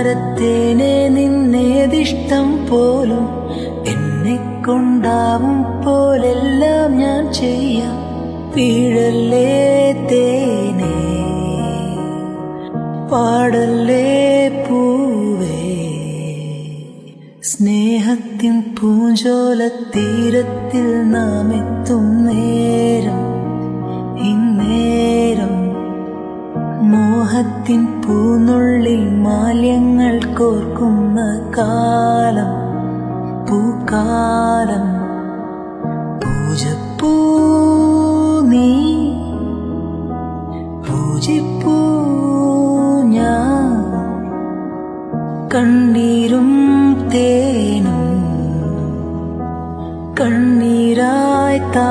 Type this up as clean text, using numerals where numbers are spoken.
താരത്തേനെ നിന്നേതിഷ്ടം പോലും എന്നെ കൊണ്ടാവും പോലെല്ലാം ഞാൻ ചെയ്യാം. വീഴല്ലേ തേനേ, പാടല്ലേ പൂവേ, സ്നേഹത്തിൻ പൂഞ്ചോലത്തീരത്തിൽ നാം എത്തും നേരം, ഇന്നേരം മോഹത്തിൻ പൂനുള്ളിൽ മാല്യങ്ങൾ കോർക്കുന്ന കാലം, പൂക്കാലം. പൂജപ്പൂ നീ, പൂജിപ്പൂ ഞാൻ, കണ്ണീരും തേനും കണ്ണീരായി താ